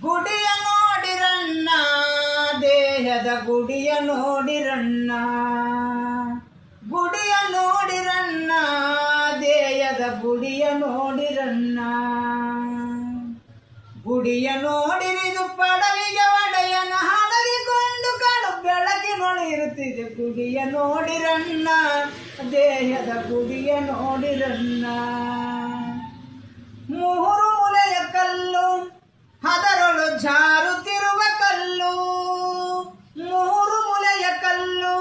ಗುಡಿಯ ನೋಡಿರಣ್ಣ ದೇಹದ ಗುಡಿಯ ನೋಡಿರಣ್ಣ ಗುಡಿಯ ನೋಡಿರಣ್ಣ ದೇಹದ ಗುಡಿಯ ನೋಡಿರಣ್ಣ ಗುಡಿಯ ನೋಡಿರಿದು ಪಡವಿಗೆ ಒಡೆಯನ ಹಡಗಿಕೊಂಡು ಕಾಡು ಬೆಳಕಿನೊಳಿರುತ್ತಿದೆ ಗುಡಿಯ ನೋಡಿರಣ್ಣ ದೇಹದ ಗುಡಿಯ ನೋಡಿರಣ್ಣ ಮೂರು ಮೂಲೆಯ ಕಲ್ಲು ಅದರೊಳು ಜಾರುತ್ತಿರುವ ಕಲ್ಲು ಮೂರು ಮೂಲೆಯ ಕಲ್ಲು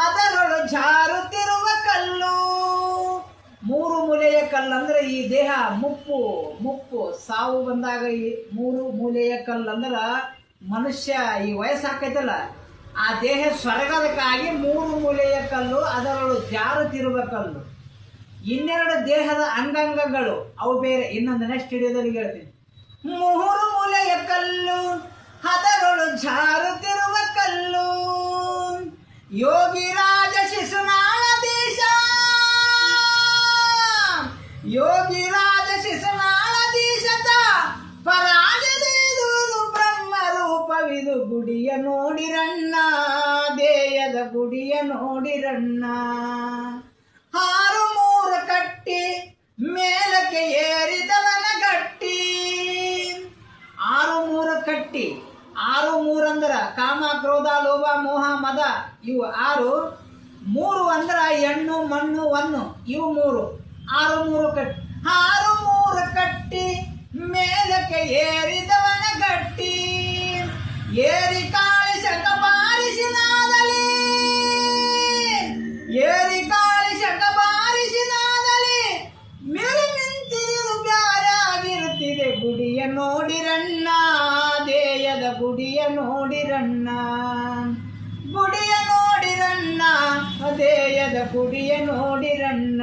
ಅದರೊಳು ಜಾರುತ್ತಿರುವ ಕಲ್ಲು ಮೂರು ಮೂಲೆಯ ಕಲ್ಲು ಅಂದ್ರೆ ಈ ದೇಹ ಮುಪ್ಪು ಸಾವು ಬಂದಾಗ ಈ ಮೂರು ಮೂಲೆಯ ಕಲ್ಲು ಅಂದ್ರೆ ಮನುಷ್ಯ ಈ ವಯಸ್ಸಾಕೈತಲ್ಲ ಆ ದೇಹ ಸ್ವರ್ಗದಕ್ಕಾಗಿ ಮೂರು ಮೂಲೆಯ ಕಲ್ಲು ಅದರೊಳು ಜಾರುತ್ತಿರುವ ಕಲ್ಲು ಇನ್ನೆರಡು ದೇಹದ ಅಂಗಾಂಗಗಳು ಅವು ಬೇರೆ ಇನ್ನೊಂದು ನೆಕ್ಸ್ಟ್ ವಿಡಿಯೋದಲ್ಲಿ ಹೇಳ್ತೀನಿ ಮೂರು ಮೂಲೆಯ ಕಲ್ಲು ಅದರೊಳು ಜಾರುತ್ತಿರುವ ಕಲ್ಲು ಯೋಗಿರಾಜ ಶಿಶುನಾಳಧೀಶ ಯೋಗಿರಾಜ ಶಿಶುನಾಳಧೀಶತ ಪರಾಜದೆದುದು ಬ್ರಹ್ಮ ರೂಪವಿದು ಗುಡಿಯ ನೋಡಿರಣ್ಣ ದೇಯದ ಗುಡಿಯ ನೋಡಿರಣ್ಣ ಆರು ಮೂರು ಕಟ್ಟಿ ಮೇಲಕ್ಕೆ ಏರಿದವನ ಗಟ್ಟಿ ಆರು ಮೂರು ಕಟ್ಟಿ ಆರು ಮೂರು ಅಂದ್ರ ಕಾಮ ಕ್ರೋಧ ಲೋಭ ಮೋಹ ಮದ ಇವು ಆರು ಮೂರು ಅಂದ್ರ ಹೆಣ್ಣು ಮಣ್ಣು ಒನ್ನು ಇವು ಮೂರು ಆರು ಮೂರು ಕಟ್ಟಿ ಆರು ಮೂರು ಕಟ್ಟಿ ಮೇಲಕ್ಕೆ ಏರಿದವನ ಗಟ್ಟಿ ಏರಿ ಕಾಳಿ ಶಂಕ ಬಾರಿಸಿನಾದಲಿ ಏರಿ ಕಾಳಿ ಶಂಕ ಬಾರಿಸಿನಾದಲಿ ಮೇರಿ ನಿಂತಿರು ಬ್ಯಾರೆ ಆಗಿರುತ್ತಿದೆ ಗುಡಿಯ ನೋಡಿರಣ್ಣ ದೇಯದ ಗುಡಿಯ ನೋಡಿರಣ್ಣ ಗುಡಿಯ ನೋಡಿರಣ್ಣ ದೇಯದ ಗುಡಿಯ ನೋಡಿರಣ್ಣ